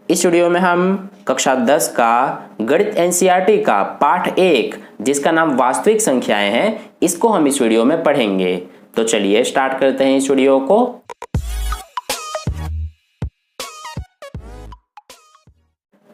इस वीडियो में हम कक्षा 10 का गणित एनसीईआरटी का पाठ 1 जिसका नाम वास्तविक संख्याएं हैं, इसको हम इस वीडियो में पढ़ेंगे। तो चलिए स्टार्ट करते हैं इस वीडियो को।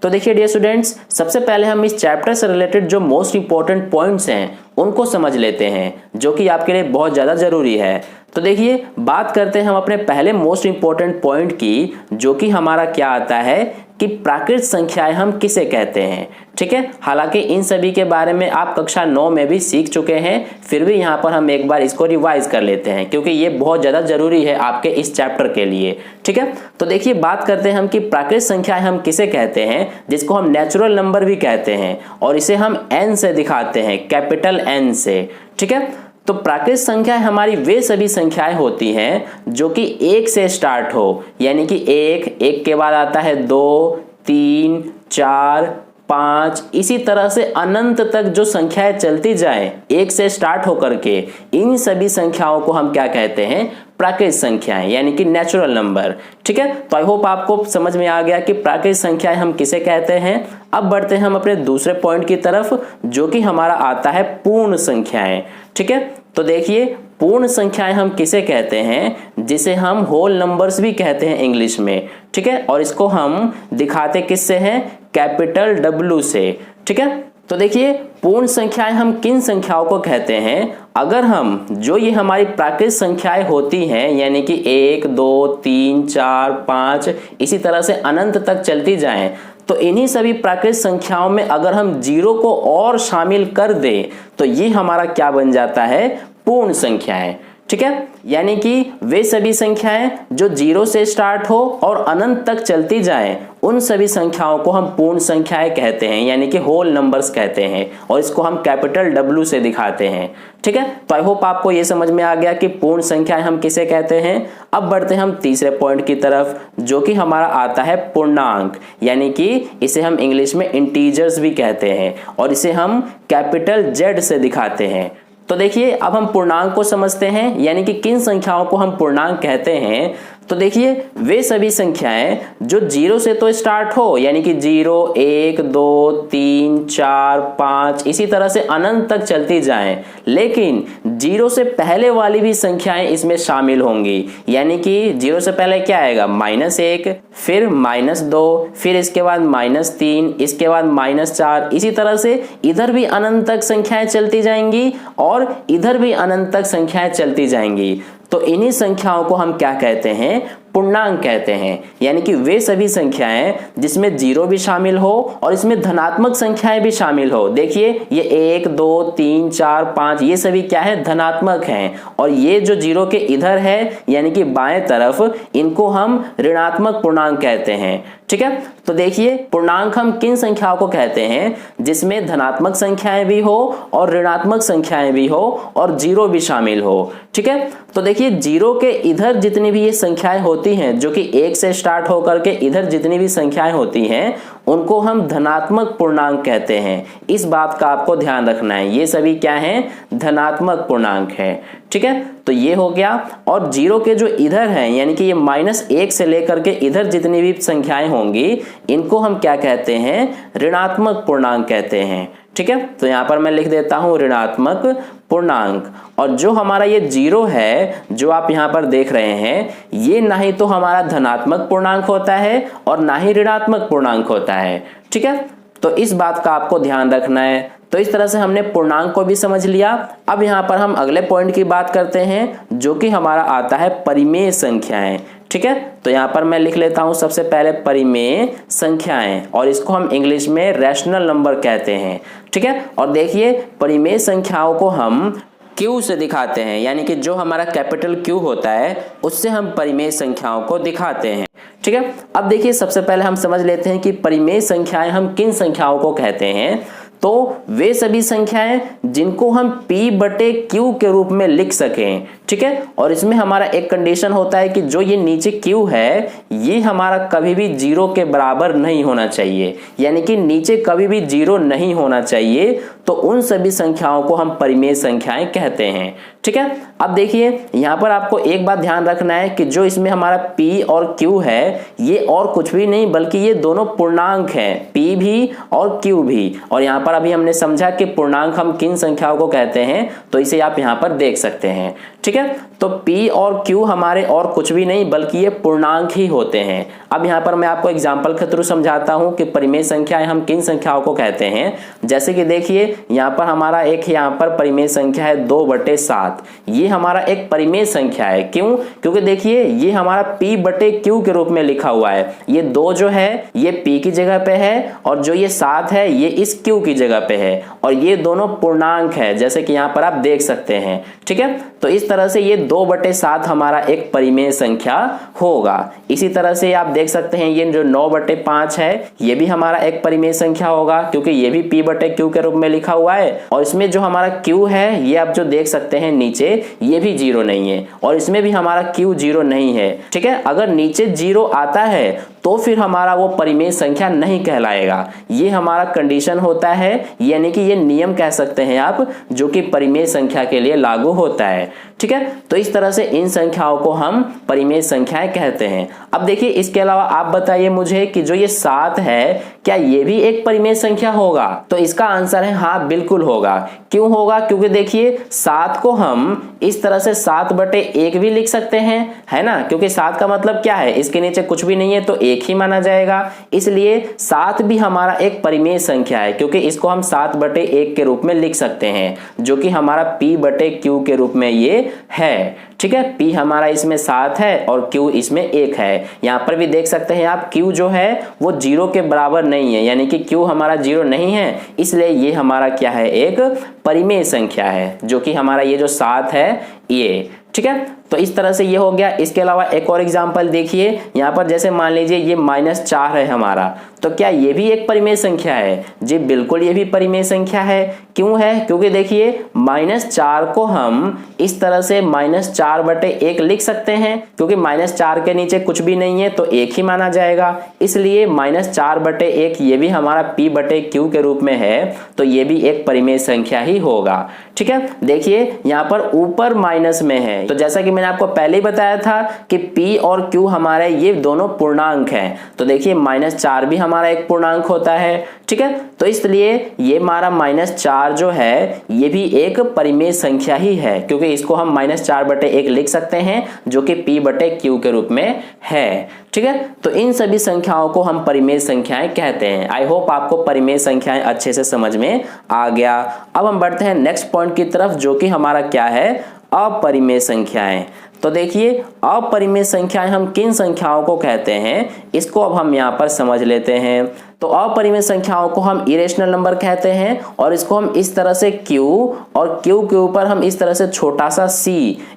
तो देखिए डियर स्टूडेंट्स, सबसे पहले हम इस चैप्टर से रिलेटेड जो मोस्ट इंपॉर्टेंट पॉइंट्स हैं उनको समझ लेते हैं, जो कि आपके लिए बहुत ज़्यादा ज़रूरी है। तो देखिए बात करते हैं हम अपने पहले मोस्ट इंपॉर्टेंट पॉइंट की, जो कि हमारा क्या आता है कि प्राकृत संख्याएं हम किसे कहते हैं। ठीक है, हालांकि इन सभी के बारे में आप कक्षा 9 में भी सीख चुके हैं, फिर भी यहाँ पर हम एक बार इसको रिवाइज कर लेते हैं क्योंकि ये बहुत ज़्यादा ज़रूरी है आपके इस चैप्टर के लिए। ठीक है, तो देखिए बात करते हैं हम कि प्राकृत संख्याएं हम किसे कहते हैं, जिसको हम नेचुरल नंबर भी कहते हैं, और इसे हम n से दिखाते हैं, कैपिटल N से। ठीक है, तो प्राकृत संख्याएं हमारी वे सभी संख्याएं होती हैं जो कि 1 से स्टार्ट हो, यानी कि 1 के बाद आता है 2, 3, 4, 5, इसी तरह से अनंत तक जो संख्याएं चलती जाएं 1 से स्टार्ट होकर के, इन सभी संख्याओं को हम क्या कहते हैं, प्राकृत संख्याएं, यानी कि नेचुरल नंबर। ठीक है, तो आई होप आपको समझ में आ गया कि प्राकृत संख्याएं हम किसे कहते हैं। अब बढ़ते हैं हम अपने दूसरे पॉइंट की तरफ, जो कि हमारा आता है पूर्ण संख्याएं। ठीक है, तो देखिए पूर्ण संख्याएं हम किसे कहते हैं, जिसे हम होल नंबर्स भी कहते हैं इंग्लिश में। ठीक है, और इसको हम दिखाते किससे हैं, कैपिटल W से। ठीक है, तो देखिए पूर्ण संख्याएं हम किन संख्याओं को कहते हैं, अगर हम जो ये हमारी प्राकृत संख्याएं होती हैं, यानी कि 1, 2, 3, 4, 5 इसी तरह से अनंत तक चलती जाएं, तो इन्हीं सभी प्राकृत संख्याओं में अगर हम 0 को और शामिल कर दें तो ये हमारा क्या बन जाता है, पूर्ण संख्याएं। ठीक है, यानी कि वे सभी संख्याएं जो 0 से स्टार्ट हो और अनंत तक चलती जाएं, उन सभी संख्याओं को हम पूर्ण संख्याएं कहते हैं, यानी कि होल नंबर्स कहते हैं, और इसको हम कैपिटल W से दिखाते हैं। ठीक है, तो आई होप आपको ये समझ में आ गया कि पूर्ण संख्याएं हम किसे कहते हैं। अब बढ़ते हैं हम तीसरे पॉइंट की तरफ, जो कि हमारा आता है पूर्णांक, यानी कि इसे हम इंग्लिश में इंटीजर्स भी कहते हैं, और इसे हम कैपिटल Z से दिखाते हैं। तो देखिए अब हम पूर्णांक को समझते हैं, यानी कि किन संख्याओं को हम पूर्णांक कहते हैं। तो देखिए वे सभी संख्याएं जो 0 से तो स्टार्ट हो, यानी कि 0, 1, 2, 3, 4, 5 इसी तरह से अनंत तक चलती जाएं, लेकिन 0 से पहले वाली भी संख्याएं इसमें शामिल होंगी, यानी कि 0 से पहले क्या आएगा, -1, फिर -2, फिर इसके बाद -3, इसके बाद -4, इसी तरह से इधर भी अनंत तक संख्याएं चलती जाएंगी और इधर भी अनंत तक संख्याएं चलती जाएंगी। तो इन्हीं संख्याओं को हम क्या कहते हैं, पूर्णांक कहते हैं, यानी कि वे सभी संख्याएं जिसमें 0 भी शामिल हो और इसमें धनात्मक संख्याएं भी शामिल हो। देखिए ये 1, 2, 3, 4, 5 ये सभी क्या है, धनात्मक हैं, और ये जो 0 के इधर है यानी कि बाएं तरफ, इनको हम ऋणात्मक पूर्णांक कहते हैं। ठीक है, तो देखिए पूर्णांक हम किन संख्याओं को कहते हैं, जिसमें धनात्मक संख्याएं भी हो और ऋणात्मक संख्याएं भी हो और 0 भी शामिल हो। ठीक है, तो देखिए 0 के इधर जितनी भी ये संख्याएं होती हैं, जो कि 1 से स्टार्ट होकर के इधर जितनी भी संख्याएं होती हैं, उनको हम धनात्मक पूर्णांक कहते हैं। इस बात का आपको ध्यान रखना है, ये सभी क्या हैं, धनात्मक पूर्णांक है। ठीक है, तो ये हो गया। और 0 के जो इधर हैं, यानी कि ये -1 से लेकर के इधर जितनी भी संख्याएं होंगी, इनको हम क्या कहते हैं, ऋणात्मक पूर्णांक कहते हैं। ठीक है, तो यहां पर मैं लिख देता हूं ऋणात्मक पूर्णांक। और जो हमारा ये 0 है, जो आप यहां पर देख रहे हैं, ये ना ही तो हमारा धनात्मक पूर्णांक होता है और ना ही ऋणात्मक पूर्णांक होता है। ठीक है, तो इस बात का आपको ध्यान रखना है। तो इस तरह से हमने पूर्णांक को भी समझ लिया। अब यहाँ पर हम अगले पॉइंट की बात करते हैं, जो कि हमारा आता है परिमेय संख्याएं। ठीक है, तो यहाँ पर मैं लिख लेता हूं सबसे पहले परिमेय संख्याएं, और इसको हम इंग्लिश में रैशनल नंबर कहते हैं। ठीक है, और देखिए परिमेय संख्याओं को हम Q से दिखाते हैं, यानी कि जो हमारा कैपिटल Q होता है उससे हम परिमेय संख्याओं को दिखाते हैं। ठीक है, अब देखिए सबसे पहले हम समझ लेते हैं कि परिमेय संख्याएं हम किन संख्याओं को कहते हैं। तो वे सभी संख्याएं जिनको हम p बटे q के रूप में लिख सकें, ठीक है। और इसमें हमारा एक कंडीशन होता है कि जो ये नीचे q है ये हमारा कभी भी 0 के बराबर नहीं होना चाहिए, यानी कि नीचे कभी भी 0 नहीं होना चाहिए। तो उन सभी संख्याओं को हम परिमेय संख्याएं कहते हैं, ठीक है। अब देखिए यहां पर आपको एक बात ध्यान रखना है कि जो इसमें हमारा p और q है ये और कुछ भी नहीं बल्कि ये दोनों पूर्णांक हैं, p भी और q भी। और यहां पर अभी हमने समझा कि पूर्णांक हम किन संख्याओं को कहते हैं, तो इसे आप यहां पर देख सकते हैं, ठीक है। तो p और q हमारे और कुछ भी नहीं बल्कि ये पूर्णांक ही होते हैं। अब यहाँ पर मैं आपको एग्जाम्पल के थ्रू समझाता हूँ कि परिमेय संख्याएं हम किन संख्याओं को कहते हैं। जैसे कि देखिए यहाँ पर हमारा एक यहाँ पर परिमेय संख्या है 2/7। ये हमारा एक परिमेय संख्या है, क्यों? क्योंकि देखिए ये हमारा p बटे q के रूप में लिखा हुआ है। ये 2 जो है ये p की जगह पे है और जो ये 7 है ये इस q की जगह पे है, और ये दोनों पूर्णांक है जैसे कि यहाँ पर आप देख सकते हैं, ठीक है। तो इस तरह से ये 2/7 हमारा एक परिमेय संख्या होगा। इसी तरह से आप देख सकते हैं ये जो 9/5 है ये भी हमारा एक परिमेय संख्या होगा, क्योंकि ये भी p बटे q के रूप में लिखा हुआ है। और इसमें जो हमारा q है ये आप जो देख सकते हैं नीचे ये भी 0 नहीं है, और इसमें भी हमारा q 0 नहीं है, ठीक है। अगर नीचे 0 आता है तो फिर हमारा वो परिमेय संख्या नहीं कहलाएगा। ये हमारा कंडीशन होता है, यानी कि ये नियम कह सकते हैं आप, जो कि परिमेय संख्या के लिए लागू होता है, ठीक है। तो इस तरह से इन संख्याओं को हम परिमेय संख्याएं कहते हैं। अब देखिए इसके अलावा आप बताइए मुझे कि जो ये 7 है क्या ये भी एक परिमेय संख्या होगा? तो इसका आंसर है हाँ, बिल्कुल होगा। क्यों होगा? क्योंकि देखिए 7 को हम इस तरह से 7/1 भी लिख सकते हैं, है ना, क्योंकि 7 का मतलब क्या है, इसके नीचे कुछ भी नहीं है तो 1 ही माना जाएगा। इसलिए 7 भी हमारा एक परिमेय संख्या है, क्योंकि इसको हम 7/1 के रूप में लिख सकते हैं, जो कि हमारा p बटे q के रूप में ये है, ठीक है। p हमारा इसमें 7 है और q इसमें 1 है। यहाँ पर भी देख सकते हैं आप q जो है वो 0 के बराबर नहीं है, यानी कि q हमारा 0 नहीं है, इसलिए ये हमारा क्या है, एक परिमेय संख्या है, जो कि हमारा ये जो 7 है ये, ठीक है। तो इस तरह से ये हो गया। इसके अलावा एक और एग्जांपल देखिए, यहाँ पर जैसे मान लीजिए ये -4 है हमारा, तो क्या ये भी एक परिमेय संख्या है? जी बिल्कुल, ये भी परिमेय संख्या है। क्यों है? क्योंकि देखिए -4 को हम इस तरह से -4/1 लिख सकते हैं, क्योंकि -4 के नीचे कुछ भी नहीं है तो 1 ही माना जाएगा। इसलिए -4/1 ये भी हमारा p बटे q के रूप में है, तो ये भी एक परिमेय संख्या ही होगा, ठीक है। देखिए यहाँ पर ऊपर माइनस में है, तो जैसा कि मैंने आपको पहले ही बताया था कि p और q हमारे ये दोनों पूर्णांक हैं, तो देखिए -4 भी हमारा एक पूर्णांक होता है, ठीक है। तो इसलिए ये हमारा -4 जो है ये भी एक परिमेय संख्या ही है, क्योंकि इसको हम -4/1 लिख सकते हैं, जो कि p बटे q के रूप में है, ठीक है। तो इन सभी संख्याओं को हम परिमेय संख्याएं कहते हैं। आई होप आपको परिमेय संख्याएं अच्छे से समझ में आ गया। अब हम बढ़ते हैं नेक्स्ट पॉइंट की तरफ, जो कि हमारा क्या है, अपरिमेय संख्याएं। तो देखिए अपरिमेय संख्याएं हम किन संख्याओं को कहते हैं, इसको अब हम यहाँ पर समझ लेते हैं। तो अपरिमेय संख्याओं को हम इरेशनल नंबर कहते हैं, और इसको हम इस तरह से q और q के ऊपर हम इस तरह से छोटा सा c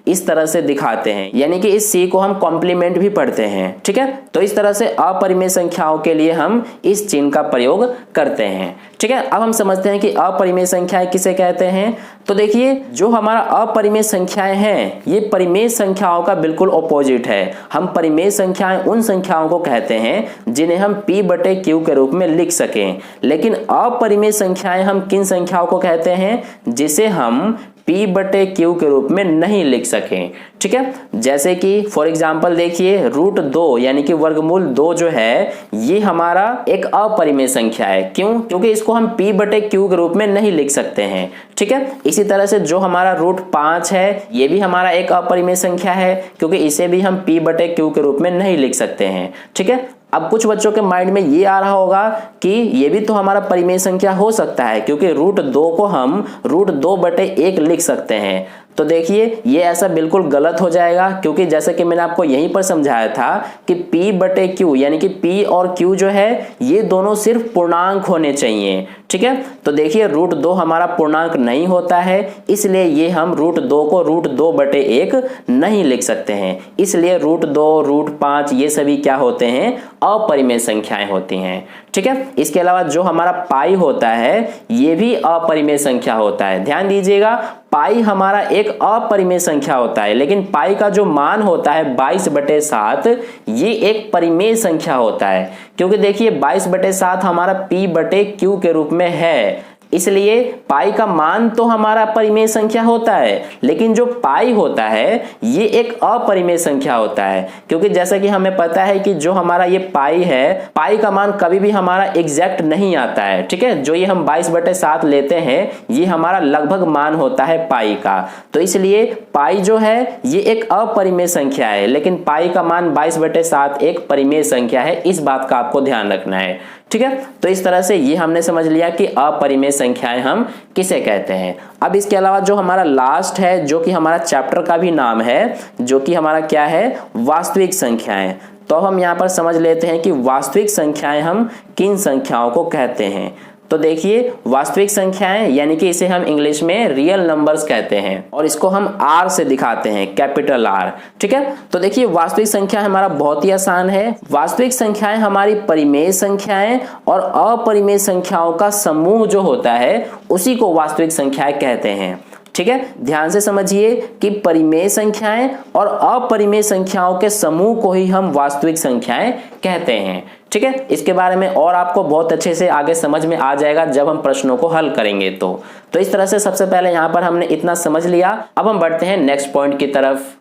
इस तरह से दिखाते हैं, यानी कि इस c को हम कॉम्प्लीमेंट भी पढ़ते हैं, ठीक है। तो इस तरह से अपरिमेय संख्याओं के लिए हम इस चिन्ह का प्रयोग करते हैं, ठीक है। अब हम समझते हैं कि अपरिमेय संख्याएं किसे कहते हैं। तो देखिए जो हमारा अपरिमेय संख्याएं हैं ये परिमेय संख्याओं का बिल्कुल ऑपोजिट है। हम परिमेय संख्याएं उन संख्याओं को कहते हैं जिन्हें हम p बटे q के रूप में लिख सकें, लेकिन अपरिमेय संख्याएं हम किन संख्याओं को कहते हैं, जिसे हम p बटे q के रूप में नहीं लिख सकें, ठीक है। जैसे कि फॉर एग्जांपल देखिए √2 यानी कि वर्गमूल 2 जो है ये हमारा एक अपरिमेय संख्या है। क्यों? क्योंकि इसको हम p बटे q के रूप में नहीं लिख सकते हैं, ठीक है। इसी तरह से जो हमारा √5 है ये भी हमारा एक अपरिमेय संख्या है, क्योंकि इसे भी हम p बटे q के रूप में नहीं लिख सकते हैं, ठीक है। अब कुछ बच्चों के माइंड में ये आ रहा होगा कि ये भी तो हमारा परिमेय संख्या हो सकता है, क्योंकि √2 को हम √2/1 लिख सकते हैं। तो देखिए ये ऐसा बिल्कुल गलत हो जाएगा, क्योंकि जैसे कि मैंने आपको यहीं पर समझाया था कि p बटे q यानी कि p और q जो है ये दोनों सिर्फ पूर्णांक होने चाहिए। ठीक है, तो देखिए √2 हमारा पूर्णांक नहीं होता है, इसलिए ये हम √2 को √2 बटे 1 नहीं लिख सकते हैं। इसलिए √2 √5 ये सभी क्या होते हैं, अपरिमेय संख्याएं होती हैं। ठीक है, इसके अलावा जो हमारा पाई होता है ये भी अपरिमेय संख्या होता है। ध्यान दीजिएगा, पाई हमारा एक अपरिमेय संख्या होता है, लेकिन पाई का जो मान होता है 22/7 ये एक परिमेय संख्या होता है, क्योंकि देखिए 22/7 हमारा p बटे q के रूप में है, इसलिए पाई का मान तो हमारा परिमेय संख्या होता है, लेकिन जो पाई होता है ये एक अपरिमेय संख्या होता है, क्योंकि जैसा कि हमें पता है कि जो हमारा ये पाई है, पाई का मान कभी भी हमारा एग्जैक्ट नहीं आता है। ठीक है, जो ये हम 22/7 लेते हैं ये हमारा लगभग मान होता है पाई का, तो इसलिए पाई जो है ये एक अपरिमेय संख्या है, लेकिन पाई का मान 22/7 एक परिमेय संख्या है। इस बात का आपको ध्यान रखना है। ठीक है, तो इस तरह से ये हमने समझ लिया कि अपरिमेय संख्याएं हम किसे कहते हैं। अब इसके अलावा जो हमारा लास्ट है, जो कि हमारा चैप्टर का भी नाम है, जो कि हमारा क्या है, वास्तविक संख्याएं। तो हम यहाँ पर समझ लेते हैं कि वास्तविक संख्याएं हम किन संख्याओं को कहते हैं। तो देखिए वास्तविक संख्याएं यानी कि इसे हम इंग्लिश में रियल नंबर्स कहते हैं, और इसको हम R से दिखाते हैं, कैपिटल R। ठीक है, तो देखिए वास्तविक संख्या हमारा बहुत ही आसान है। वास्तविक संख्याएं हमारी परिमेय संख्याएं और अपरिमेय संख्याओं का समूह जो होता है उसी को वास्तविक संख्याएं कहते हैं। ठीक है, ध्यान से समझिए कि परिमेय संख्याएं और अपरिमेय संख्याओं के समूह को ही हम वास्तविक संख्याएं कहते हैं। ठीक है, इसके बारे में और आपको बहुत अच्छे से आगे समझ में आ जाएगा जब हम प्रश्नों को हल करेंगे। तो इस तरह से सबसे पहले यहाँ पर हमने इतना समझ लिया। अब हम बढ़ते हैं नेक्स्ट पॉइंट की तरफ।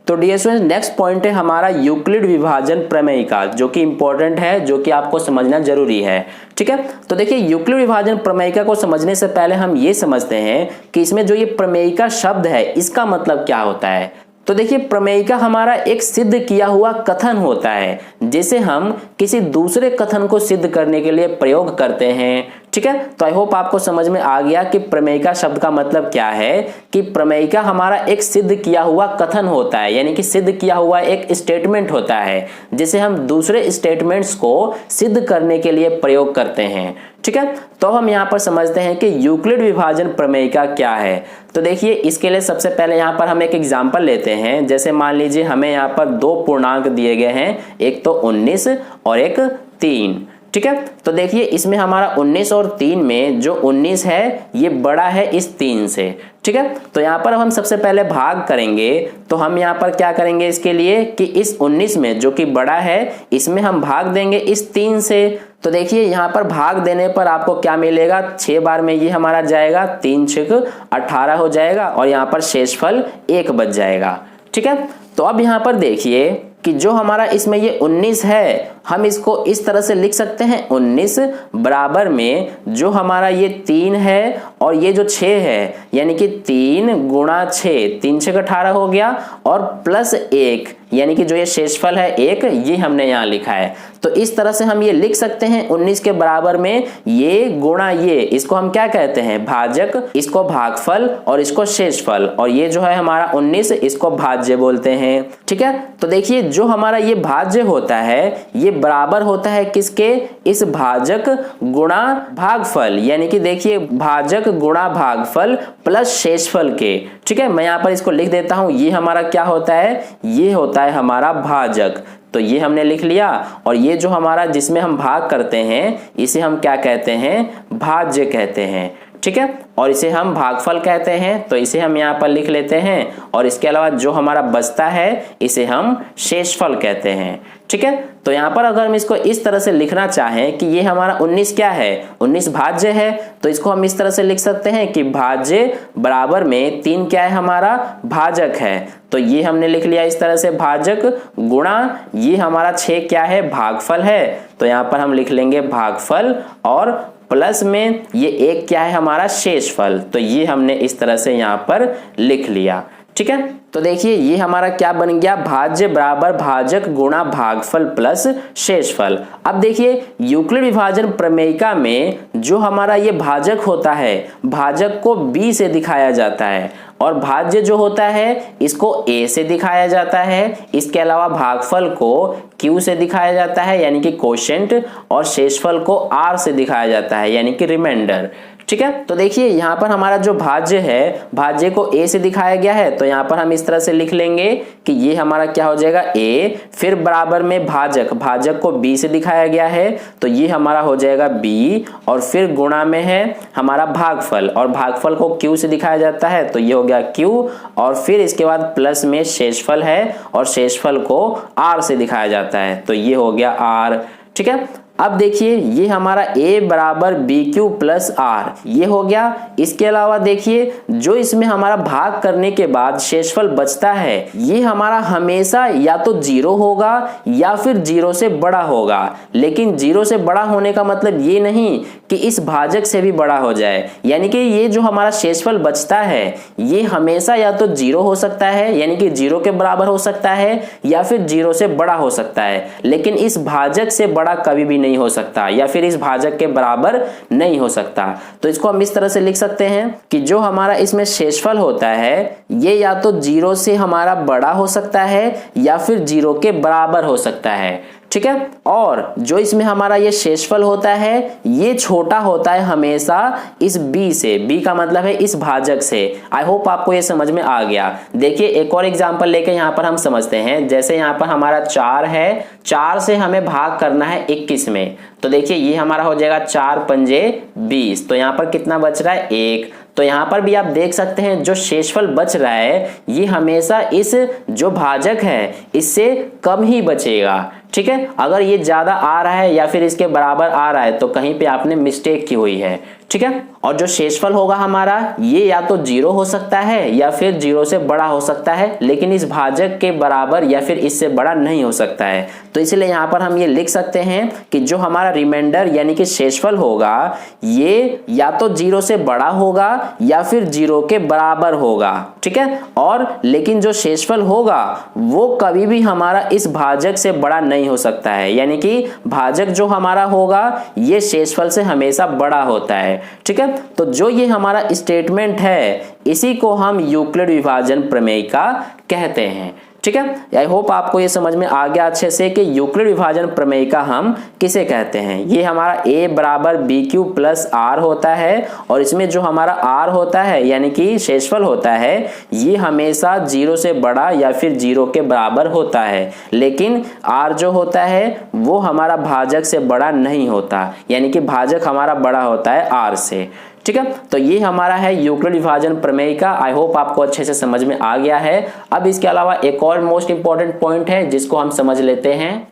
तो डियर स्टूडेंट्स, नेक्स्ट पॉइंट है हमारा यूक्लिड विभाजन प्रमेय का, जो कि इंपॉर्टेंट है, जो कि आपको समझना जरूरी है। ठीक है, तो देखिए यूक्लिड विभाजन प्रमेयिका को समझने से पहले हम ये समझते हैं कि इसमें जो ये प्रमेयिका शब्द है इसका मतलब क्या होता है। तो देखिए प्रमेयिका हमारा एक सिद्ध किया हुआ कथन होता है, जिसे हम किसी दूसरे कथन को सिद्ध करने के लिए प्रयोग करते हैं। ठीक है, तो आई होप आपको समझ में आ गया कि प्रमेयिका शब्द का मतलब क्या है। कि प्रमेयिका हमारा एक सिद्ध किया हुआ कथन होता है, यानी कि सिद्ध किया हुआ एक स्टेटमेंट होता है, जिसे हम दूसरे स्टेटमेंट्स को सिद्ध करने के लिए प्रयोग करते हैं। ठीक है, तो हम यहाँ पर समझते हैं कि यूक्लिड विभाजन प्रमेयिका क्या है। तो देखिए इसके लिए सबसे पहले यहाँ पर हम एक एग्जाम्पल लेते हैं। जैसे मान लीजिए हमें यहाँ पर दो पूर्णांक दिए गए हैं, एक तो 19 और एक 3। ठीक है, तो देखिए इसमें हमारा 19 और 3 में जो 19 है ये बड़ा है इस 3 से। ठीक है, तो यहाँ पर हम सबसे पहले भाग करेंगे। तो हम यहाँ पर क्या करेंगे इसके लिए कि इस 19 में जो कि बड़ा है इसमें हम भाग देंगे इस 3 से। तो देखिए यहाँ पर भाग देने पर आपको क्या मिलेगा, 6 बार में ये हमारा जाएगा, 3 6 18 हो जाएगा, और यहाँ पर शेषफल 1 बच जाएगा। ठीक है, तो अब यहाँ पर देखिए कि जो हमारा इसमें ये 19 है, हम इसको इस तरह से लिख सकते हैं, 19 बराबर में जो हमारा ये 3 है और ये जो 6 है, यानी कि 3 गुणा 6, 3 6 18 हो गया, और प्लस 1 यानी कि जो ये शेषफल है 1, ये हमने यहाँ लिखा है। तो इस तरह से हम ये लिख सकते हैं 19 के बराबर में ये गुणा ये, इसको हम क्या कहते हैं, भाजक, इसको भागफल और इसको शेषफल, और ये जो है हमारा 19 इसको भाज्य बोलते हैं। ठीक है, तो देखिए जो हमारा ये भाज्य होता है ये बराबर होता है किसके, इस भाजक गुणा भागफल, यानी कि देखिए भाजक गुणा भागफल प्लस शेषफल के। ठीक है, मैं यहाँ पर इसको लिख देता हूं, ये हमारा क्या होता है, ये होता है हमारा भाजक। तो ये हमने लिख लिया, और ये जो हमारा जिसमें हम भाग करते हैं इसे हम क्या कहते हैं, भाज्य कहते हैं। ठीक है, और इसे हम भागफल कहते हैं, तो इसे हम यहाँ पर लिख लेते हैं, और इसके अलावा जो हमारा बचता है इसे हम शेषफल कहते हैं। ठीक है, तो यहाँ पर अगर हम इसको इस तरह से लिखना चाहें कि ये हमारा 19 क्या है, 19 भाज्य है, तो इसको हम इस तरह से लिख सकते हैं कि भाज्य बराबर में 3 क्या है, हमारा भाजक है। तो ये हमने लिख लिया इस तरह से, भाजक गुणा ये हमारा 6 क्या है, भागफल है, तो यहाँ पर हम लिख लेंगे भागफल, और प्लस में ये 1 क्या है, हमारा शेषफल। तो ये हमने इस तरह से यहाँ पर लिख लिया। ठीक है। तो देखिए ये हमारा क्या बन गया, भाज्य बराबर भाजक गुणा भागफल प्लस शेषफल। अब देखिए यूक्लिड विभाजन प्रमेयिका में जो हमारा ये भाजक होता है, भाजक को b से दिखाया जाता है और भाज्य जो होता है इसको a से दिखाया जाता है। इसके अलावा भागफल को q से दिखाया जाता है यानी कि कोशेंट, और शेषफल को r से दिखाया जाता है यानी कि रिमाइंडर। ठीक है। तो देखिए यहाँ पर हमारा जो भाज्य है, भाज्य को a से दिखाया गया है, तो यहाँ पर हम इस तरह से लिख लेंगे कि ये हमारा क्या हो जाएगा a, फिर बराबर में भाजक, भाजक को b से दिखाया गया है तो ये हमारा हो जाएगा b, और फिर गुणा में है हमारा भागफल, और भागफल को q से दिखाया जाता है तो ये हो गया q, और फिर इसके बाद प्लस में शेषफल है और शेषफल को r से दिखाया जाता है तो ये हो गया r। ठीक है। अब देखिए ये हमारा a बराबर बी क्यू प्लस आर, ये हो गया। इसके अलावा देखिए जो इसमें हमारा भाग करने के बाद शेषफल बचता है ये हमारा हमेशा या तो 0 होगा या फिर 0 से बड़ा होगा, लेकिन 0 से बड़ा होने का मतलब ये नहीं कि इस भाजक से भी बड़ा हो जाए, यानी कि ये जो हमारा शेषफल बचता है ये हमेशा या तो 0 हो सकता है यानी कि 0 के बराबर हो सकता है या फिर 0 से बड़ा हो सकता है, लेकिन इस भाजक से बड़ा कभी भी नहीं हो सकता या फिर इस भाजक के बराबर नहीं हो सकता। तो इसको हम इस तरह से लिख सकते हैं कि जो हमारा इसमें शेषफल होता है ये या तो 0 से हमारा बड़ा हो सकता है या फिर 0 के बराबर हो सकता है। ठीक है। और जो इसमें हमारा ये शेषफल होता है ये छोटा होता है हमेशा इस b से, b का मतलब है इस भाजक से। आई होप आपको ये समझ में आ गया। देखिए एक और एग्जांपल लेके यहाँ पर हम समझते हैं। जैसे यहाँ पर हमारा 4 है, 4 से हमें भाग करना है 21 में, तो देखिए ये हमारा हो जाएगा 4 पंजे 20, तो यहाँ पर कितना बच रहा है 1। तो यहाँ पर भी आप देख सकते हैं जो शेषफल बच रहा है ये हमेशा इस जो भाजक है इससे कम ही बचेगा। ठीक है। अगर ये ज्यादा आ रहा है या फिर इसके बराबर आ रहा है तो कहीं पे आपने मिस्टेक की हुई है। ठीक है। और जो शेषफल होगा हमारा ये या तो 0 हो सकता है या फिर 0 से बड़ा हो सकता है, लेकिन इस भाजक के बराबर या फिर इससे बड़ा नहीं हो सकता है। तो इसलिए यहाँ पर हम ये लिख सकते हैं कि जो हमारा रिमाइंडर यानी कि शेषफल होगा ये या तो 0 से बड़ा होगा या फिर 0 के बराबर होगा। ठीक है। और लेकिन जो शेषफल होगा वो कभी भी हमारा इस भाजक से बड़ा नहीं हो सकता है, यानी कि भाजक जो हमारा होगा ये शेषफल से हमेशा बड़ा होता है। ठीक है। तो जो ये हमारा स्टेटमेंट है इसी को हम यूक्लिड विभाजन प्रमेयिका कहते हैं। ठीक है। आई होप आपको ये समझ में आ गया अच्छे से कि यूक्लिड विभाजन प्रमेयिका हम किसे कहते हैं। ये हमारा a बराबर बी क्यू प्लस आर होता है और इसमें जो हमारा r होता है यानी कि शेषफल होता है ये हमेशा 0 से बड़ा या फिर 0 के बराबर होता है, लेकिन r जो होता है वो हमारा भाजक से बड़ा नहीं होता, यानी कि भाजक हमारा बड़ा होता है r से। ठीक है। तो ये हमारा है यूक्लिड विभाजन प्रमेयिका। आई होप आपको अच्छे से समझ में आ गया है। अब इसके अलावा एक और मोस्ट इंपॉर्टेंट पॉइंट है जिसको हम समझ लेते हैं।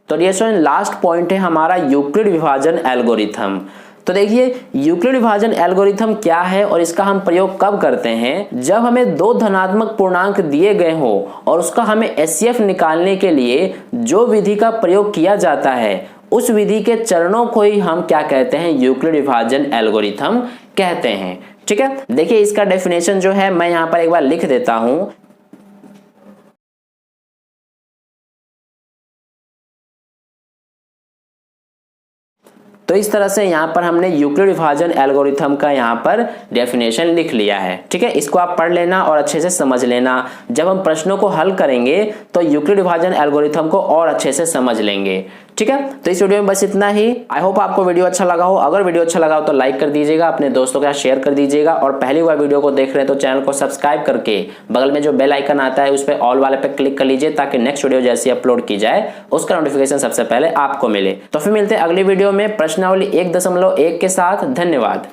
तो डियर स्टूडेंट लास्ट पॉइंट है हमारा यूक्लिड विभाजन एल्गोरिथम। तो देखिए यूक्लिड विभाजन एल्गोरिथम क्या है और इसका हम प्रयोग कब करते हैं, जब हमें दो धनात्मक पूर्णांक दिए गए हो और उसका हमें एचसीएफ निकालने के लिए जो विधि का प्रयोग किया जाता है उस विधि के चरणों को ही हम क्या कहते हैं, यूक्लिड विभाजन एल्गोरिथम कहते हैं। ठीक है। देखिए इसका डेफिनेशन जो है मैं यहाँ पर एक बार लिख देता हूं। तो इस तरह से यहाँ पर हमने यूक्लिड विभाजन एल्गोरिथम का यहाँ पर डेफिनेशन लिख लिया है। ठीक है। इसको आप पढ़ लेना और अच्छे से समझ लेना। जब हम प्रश्नों को हल करेंगे तो यूक्लिड विभाजन एल्गोरिथम को और अच्छे से समझ लेंगे। ठीक है। तो इस वीडियो में बस इतना ही। आई होप आपको वीडियो अच्छा लगा हो। अगर वीडियो अच्छा लगा हो तो लाइक कर दीजिएगा, अपने दोस्तों के साथ शेयर कर दीजिएगा, और पहली बार वीडियो को देख रहे हैं तो चैनल को सब्सक्राइब करके बगल में जो बेल आइकन आता है उस पर ऑल वाले पे क्लिक कर लीजिए ताकि नेक्स्ट वीडियो जैसी अपलोड की जाए उसका नोटिफिकेशन सबसे पहले आपको मिले। तो फिर मिलते हैं अगली वीडियो में प्रश्नावली 1.1 के साथ। धन्यवाद।